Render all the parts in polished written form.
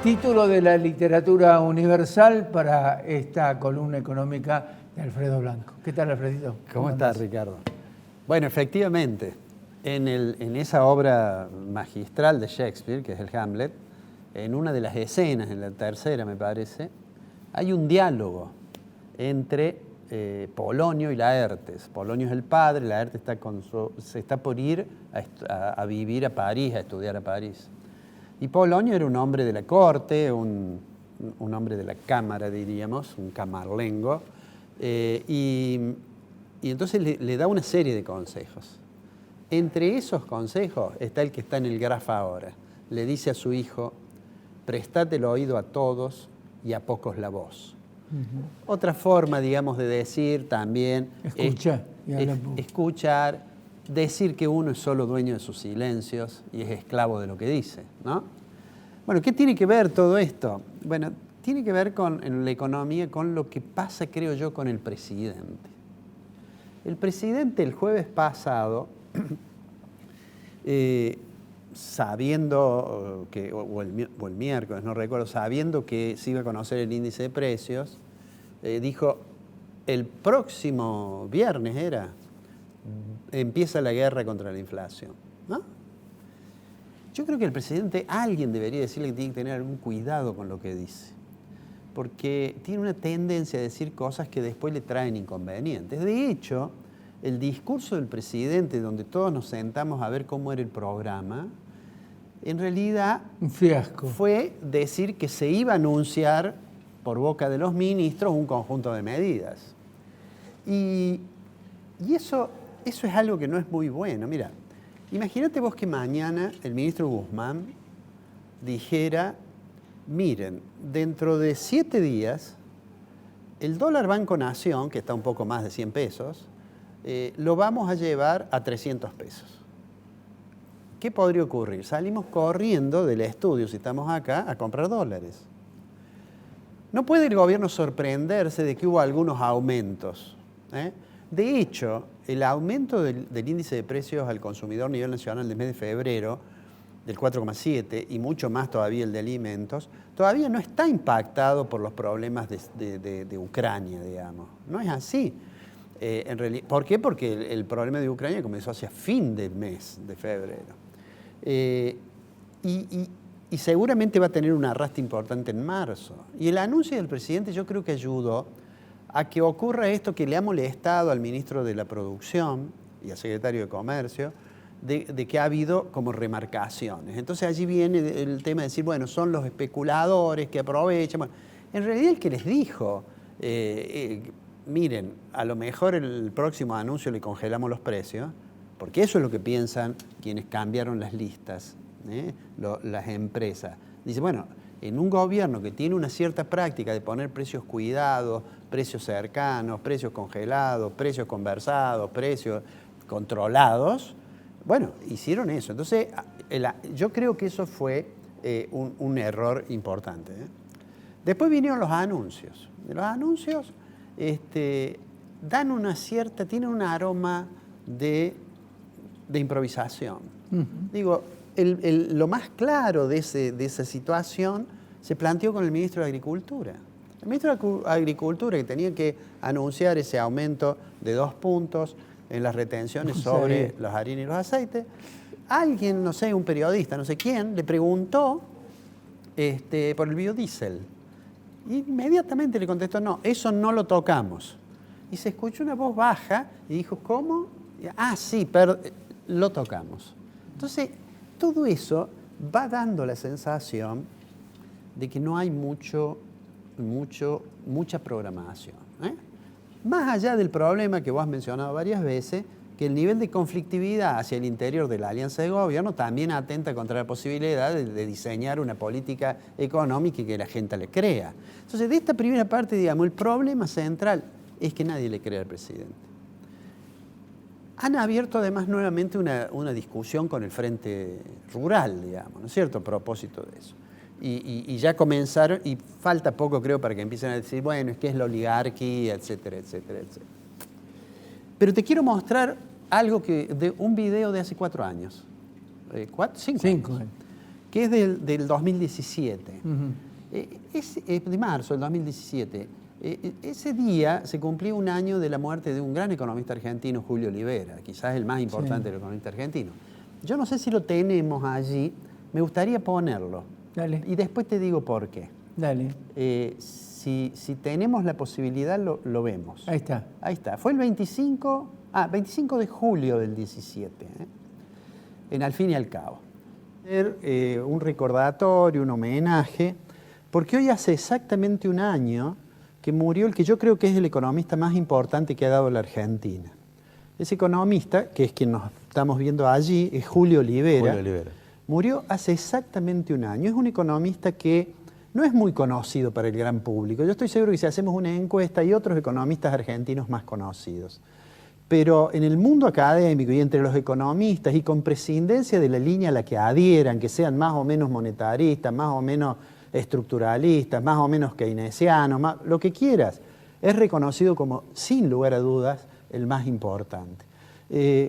Título de la literatura universal para esta columna económica de Alfredo Blanco. ¿Qué tal, Alfredito? ¿Cómo estás, Ricardo? Bueno, efectivamente, en esa obra magistral de Shakespeare, que es el Hamlet, en una de las escenas, en la tercera me parece, hay un diálogo entre Polonio y Laertes. Polonio es el padre, Laertes se está por ir a vivir a París, a estudiar a París. Y Polonio era un hombre de la corte, un hombre de la cámara, diríamos, un camarlengo, y entonces le da una serie de consejos. Entre esos consejos está el que está en el grafo ahora. Le dice a su hijo: prestate el oído a todos y a pocos la voz. Otra forma, digamos, de decir también escuchar, decir que uno es solo dueño de sus silencios y es esclavo de lo que dice, ¿no? Bueno, ¿qué tiene que ver todo esto? Bueno, tiene que ver en la economía con lo que pasa, creo yo, con el presidente. El presidente el jueves pasado, sabiendo que, o el miércoles, no recuerdo, sabiendo que se iba a conocer el índice de precios, dijo: el próximo viernes empieza la guerra contra la inflación, ¿no? Yo creo que el presidente, alguien debería decirle que tiene que tener algún cuidado con lo que dice, porque tiene una tendencia a decir cosas que después le traen inconvenientes. De hecho, el discurso del presidente, donde todos nos sentamos a ver cómo era el programa, en realidad un fiasco. Fue decir que se iba a anunciar por boca de los ministros un conjunto de medidas. Y eso es algo que no es muy bueno. Mira, imagínate vos que mañana el ministro Guzmán dijera: miren, dentro de 7 días, el dólar Banco Nación, que está un poco más de 100 pesos, lo vamos a llevar a 300 pesos. ¿Qué podría ocurrir? Salimos corriendo del estudio, si estamos acá, a comprar dólares. No puede el gobierno sorprenderse de que hubo algunos aumentos, ¿eh? De hecho, el aumento del índice de precios al consumidor a nivel nacional del mes de febrero, del 4,7, y mucho más todavía el de alimentos, todavía no está impactado por los problemas de Ucrania, digamos. No es así. En realidad, ¿por qué? Porque el problema de Ucrania comenzó hacia fin del mes de febrero. Y seguramente va a tener un arrastre importante en marzo. Y el anuncio del presidente yo creo que ayudó a que ocurra esto que le ha molestado al ministro de la Producción y al secretario de Comercio, de que ha habido como remarcaciones. Entonces allí viene el tema de decir, bueno, son los especuladores que aprovechan. Bueno, en realidad el que les dijo, miren, a lo mejor el próximo anuncio le congelamos los precios, porque eso es lo que piensan quienes cambiaron las listas, las empresas. Dice, bueno, en un gobierno que tiene una cierta práctica de poner precios cuidados, precios cercanos, precios congelados, precios conversados, precios controlados, bueno, hicieron eso. Entonces, yo creo que eso fue un error importante. Después vinieron los anuncios. Los anuncios dan tienen un aroma de improvisación. Digo, lo más claro de esa situación se planteó con el ministro de Agricultura. El ministro de Agricultura, que tenía que anunciar ese aumento de 2 puntos en las retenciones sobre los harinas y los aceites, alguien, no sé, un periodista, no sé quién, le preguntó por el biodiesel. Inmediatamente le contestó: no, eso no lo tocamos. Y se escuchó una voz baja y dijo: ¿cómo? Ah, sí, lo tocamos. Entonces, todo eso va dando la sensación de que no hay mucha programación, Más allá del problema que vos has mencionado varias veces, que el nivel de conflictividad hacia el interior de la alianza de gobierno también atenta contra la posibilidad de diseñar una política económica y que la gente le crea. Entonces, de esta primera parte, digamos, el problema central es que nadie le cree al presidente. Han abierto además nuevamente una discusión con el Frente Rural, digamos, ¿no es cierto?, a propósito de eso. Y ya comenzaron, y falta poco creo para que empiecen a decir, bueno, es que es la oligarquía, etcétera, etcétera, etcétera. Pero te quiero mostrar algo de un video de hace 4 años. 5 años. que es del 2017. Es de marzo del 2017. Ese día se cumplió un año de la muerte de un gran economista argentino, Julio Olivera, quizás el más importante del economista argentino. Yo no sé si lo tenemos allí, me gustaría ponerlo. Dale. Y después te digo por qué. Dale. Si tenemos la posibilidad, lo vemos. Ahí está. Ahí está. Fue el 25 de julio del 17, en Al fin y al cabo. Un recordatorio, un homenaje, porque hoy hace exactamente un año que murió el que yo creo que es el economista más importante que ha dado la Argentina. Ese economista, que es quien nos estamos viendo allí, es Julio Olivera. Julio Olivera. Murió hace exactamente un año. Es un economista que no es muy conocido para el gran público. Yo estoy seguro que si hacemos una encuesta hay otros economistas argentinos más conocidos. Pero en el mundo académico y entre los economistas y con prescindencia de la línea a la que adhieran, que sean más o menos monetaristas, más o menos estructuralistas, más o menos keynesianos, lo que quieras, es reconocido como, sin lugar a dudas, el más importante.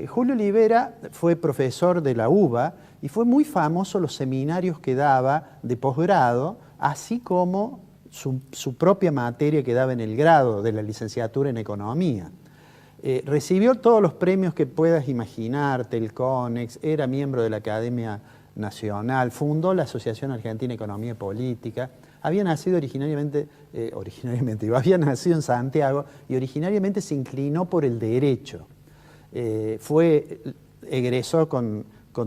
Julio Olivera fue profesor de la UBA y fue muy famoso los seminarios que daba de posgrado, así como su propia materia que daba en el grado de la licenciatura en Economía. Recibió todos los premios que puedas imaginarte, el CONEX, era miembro de la Academia Nacional, fundó la Asociación Argentina de Economía y Política, había nacido había nacido en Santiago y originariamente se inclinó por el derecho. Egresó con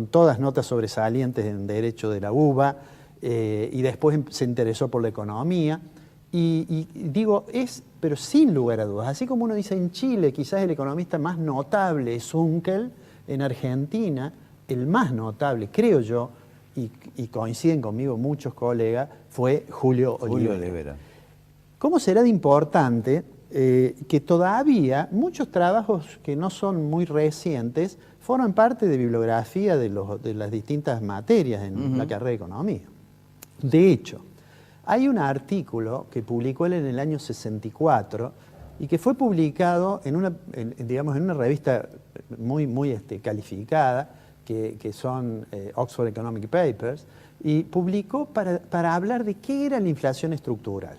todas notas sobresalientes en Derecho de la UBA y después se interesó por la economía. Y digo, pero sin lugar a dudas, así como uno dice en Chile, quizás el economista más notable es Unkel, en Argentina, el más notable, creo yo, y coinciden conmigo muchos colegas, fue Julio Olivera. ¿Cómo será de importante que todavía muchos trabajos que no son muy recientes forman parte de bibliografía de las distintas materias en la carrera de Economía? De hecho, hay un artículo que publicó él en el año 64 y que fue publicado en una revista muy calificada, que son Oxford Economic Papers, y publicó para hablar de qué era la inflación estructural.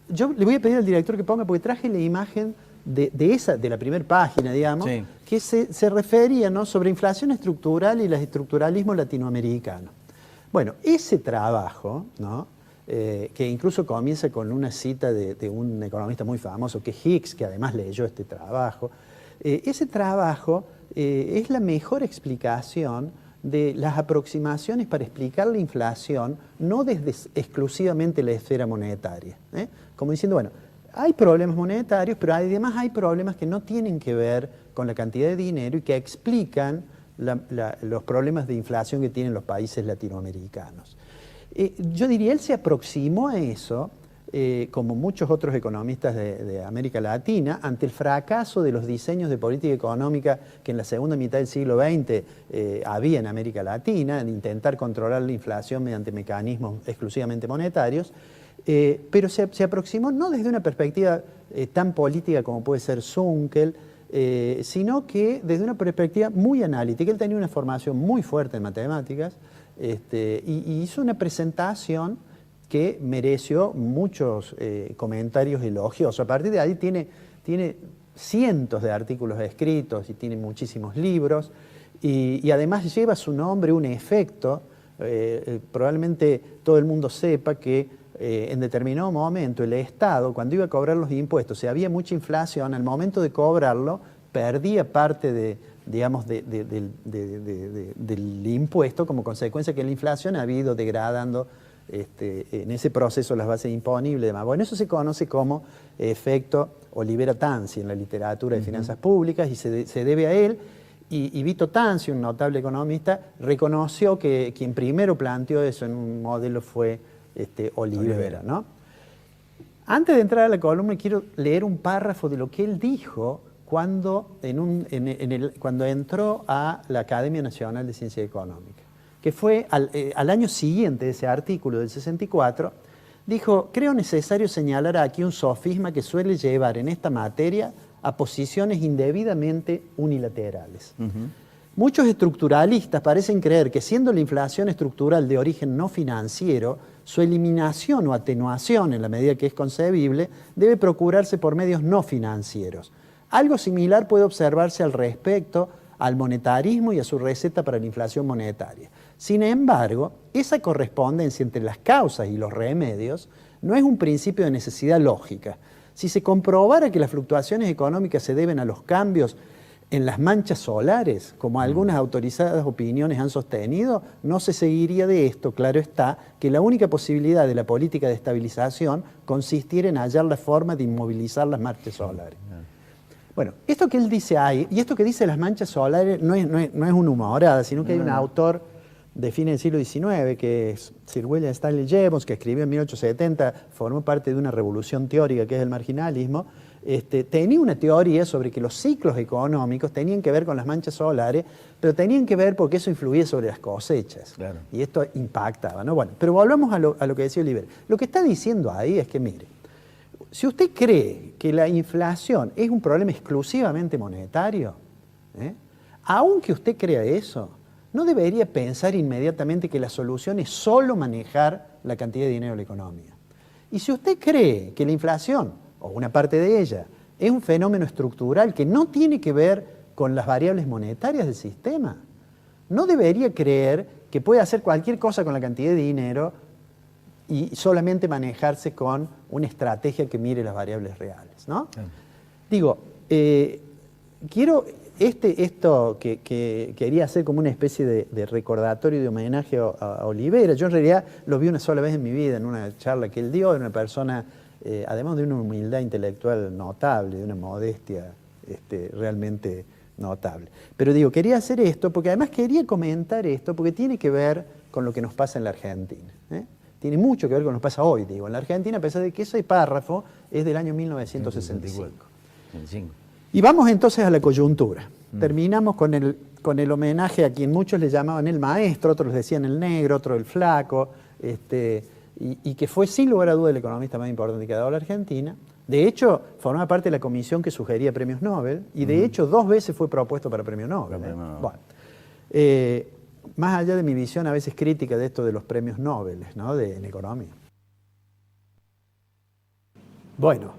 Yo le voy a pedir al director que ponga, porque traje la imagen de la primera página, digamos, sí, que se refería, ¿no?, sobre inflación estructural y el estructuralismo latinoamericano. Bueno, ese trabajo, ¿no?, que incluso comienza con una cita de un economista muy famoso, que es Hicks, que además leyó este trabajo, ese trabajo es la mejor explicación de las aproximaciones para explicar la inflación, no desde exclusivamente la esfera monetaria. Como diciendo, bueno, hay problemas monetarios, pero además hay problemas que no tienen que ver con la cantidad de dinero y que explican los problemas de inflación que tienen los países latinoamericanos. Yo diría, él se aproximó a eso, como muchos otros economistas de América Latina, ante el fracaso de los diseños de política económica que en la segunda mitad del siglo XX había en América Latina, en intentar controlar la inflación mediante mecanismos exclusivamente monetarios, pero se aproximó no desde una perspectiva tan política como puede ser Zunkel, sino que desde una perspectiva muy analítica. Él tenía una formación muy fuerte en matemáticas y hizo una presentación que mereció muchos comentarios elogiosos. A partir de ahí tiene cientos de artículos escritos y tiene muchísimos libros y además lleva su nombre un efecto. Probablemente todo el mundo sepa que en determinado momento el Estado, cuando iba a cobrar los impuestos, si había mucha inflación, al momento de cobrarlo perdía parte del impuesto, como consecuencia que la inflación ha ido degradando en ese proceso las bases imponibles y demás. Bueno, eso se conoce como efecto Olivera-Tanzi en la literatura de finanzas públicas y se debe a él. Y Vito Tanzi, un notable economista, reconoció que quien primero planteó eso en un modelo fue Olivera, ¿no? Antes de entrar a la columna, quiero leer un párrafo de lo que él dijo cuando entró a la Academia Nacional de Ciencia Económica, que fue al año siguiente de ese artículo del 64, dijo: creo necesario señalar aquí un sofisma que suele llevar en esta materia a posiciones indebidamente unilaterales. Muchos estructuralistas parecen creer que siendo la inflación estructural de origen no financiero, su eliminación o atenuación, en la medida que es concebible, debe procurarse por medios no financieros. Algo similar puede observarse al respecto al monetarismo y a su receta para la inflación monetaria. Sin embargo, esa correspondencia entre las causas y los remedios no es un principio de necesidad lógica. Si se comprobara que las fluctuaciones económicas se deben a los cambios en las manchas solares, como algunas autorizadas opiniones han sostenido, no se seguiría de esto, claro está, que la única posibilidad de la política de estabilización consistiera en hallar la forma de inmovilizar las manchas solares. Bueno, esto que él dice ahí, y esto que dice las manchas solares, no es una humorada, sino que hay un autor de fines del siglo XIX, que es Sir William Stanley Jevons, que escribió en 1870, formó parte de una revolución teórica que es el marginalismo. Tenía una teoría sobre que los ciclos económicos tenían que ver con las manchas solares, pero tenían que ver porque eso influía sobre las cosechas. Claro. Y esto impactaba, ¿no? Bueno, pero volvamos a lo que decía Oliver. Lo que está diciendo ahí es que, mire, si usted cree que la inflación es un problema exclusivamente monetario, aunque usted crea eso, no debería pensar inmediatamente que la solución es solo manejar la cantidad de dinero de la economía. Y si usted cree que la inflación, o una parte de ella, es un fenómeno estructural que no tiene que ver con las variables monetarias del sistema, no debería creer que puede hacer cualquier cosa con la cantidad de dinero y solamente manejarse con una estrategia que mire las variables reales, ¿no? Sí. Digo, quiero esto que quería hacer como una especie de recordatorio, de homenaje a Olivera. Yo en realidad lo vi una sola vez en mi vida, en una charla que él dio, de una persona, además de una humildad intelectual notable, de una modestia realmente notable. Pero digo, quería hacer esto porque además quería comentar esto porque tiene que ver con lo que nos pasa en la Argentina, Tiene mucho que ver con lo que nos pasa hoy, digo, en la Argentina, a pesar de que ese párrafo es del año 1965. Y vamos entonces a la coyuntura. Terminamos con el homenaje a quien muchos le llamaban el maestro, otros le decían el negro, otros el flaco, y que fue sin lugar a duda el economista más importante que ha dado la Argentina. De hecho, formaba parte de la comisión que sugería premios Nobel, y de hecho 2 veces fue propuesto para premio Nobel. Bueno, más allá de mi visión a veces crítica de esto de los premios Nobel, ¿no? En economía. Bueno,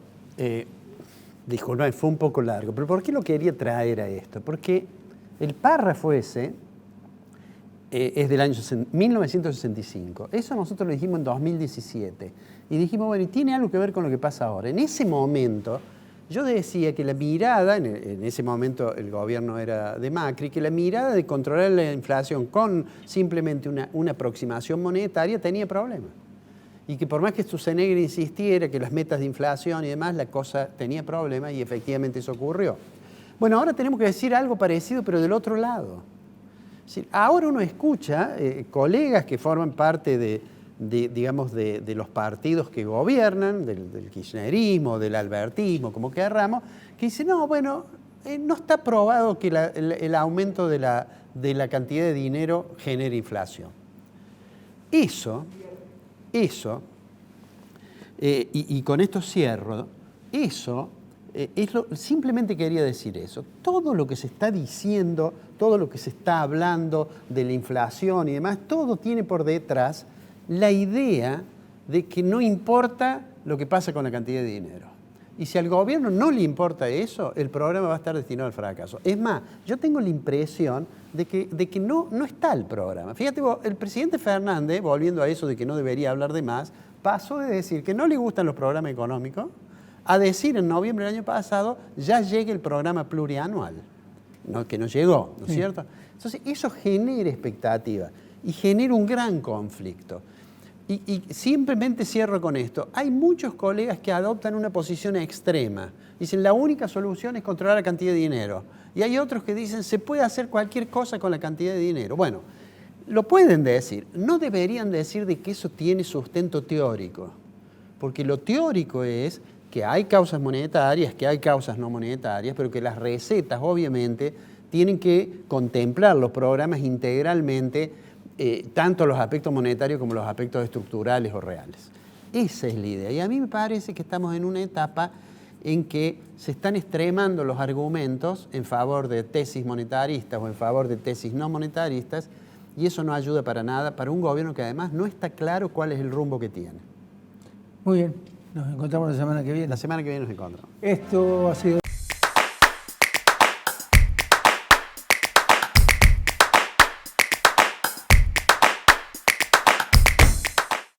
disculpen, fue un poco largo, pero ¿por qué lo quería traer a esto? Porque el párrafo ese es del año 1965. Eso nosotros lo dijimos en 2017. Y dijimos, bueno, y tiene algo que ver con lo que pasa ahora. En ese momento, yo decía que la mirada, en ese momento el gobierno era de Macri, que la mirada de controlar la inflación con simplemente una aproximación monetaria tenía problemas. Y que por más que Sturzenegger insistiera que las metas de inflación y demás, la cosa tenía problemas y efectivamente eso ocurrió. Bueno, ahora tenemos que decir algo parecido, pero del otro lado. Es decir, ahora uno escucha colegas que forman parte de los partidos que gobiernan, del kirchnerismo, del albertismo, como querramos, que dicen, no, bueno, no está probado que el aumento de la cantidad de dinero genere inflación. Eso, y con esto cierro, simplemente quería decir eso. Todo lo que se está diciendo, todo lo que se está hablando de la inflación y demás, todo tiene por detrás la idea de que no importa lo que pasa con la cantidad de dinero. Y si al gobierno no le importa eso, el programa va a estar destinado al fracaso. Es más, yo tengo la impresión de que no está el programa. Fíjate vos, el presidente Fernández, volviendo a eso de que no debería hablar de más, pasó de decir que no le gustan los programas económicos a decir en noviembre del año pasado, ya llegue el programa plurianual, que no llegó, ¿no es cierto? Entonces, eso genera expectativa y genera un gran conflicto. Y simplemente cierro con esto. Hay muchos colegas que adoptan una posición extrema. Dicen, la única solución es controlar la cantidad de dinero. Y hay otros que dicen, se puede hacer cualquier cosa con la cantidad de dinero. Bueno, lo pueden decir. No deberían decir de que eso tiene sustento teórico. Porque lo teórico es que hay causas monetarias, que hay causas no monetarias, pero que las recetas, obviamente, tienen que contemplar los programas integralmente, tanto los aspectos monetarios como los aspectos estructurales o reales. Esa es la idea. Y a mí me parece que estamos en una etapa en que se están extremando los argumentos en favor de tesis monetaristas o en favor de tesis no monetaristas, y eso no ayuda para nada para un gobierno que además no está claro cuál es el rumbo que tiene. Muy bien, nos encontramos la semana que viene. La semana que viene nos encontramos. Esto ha sido...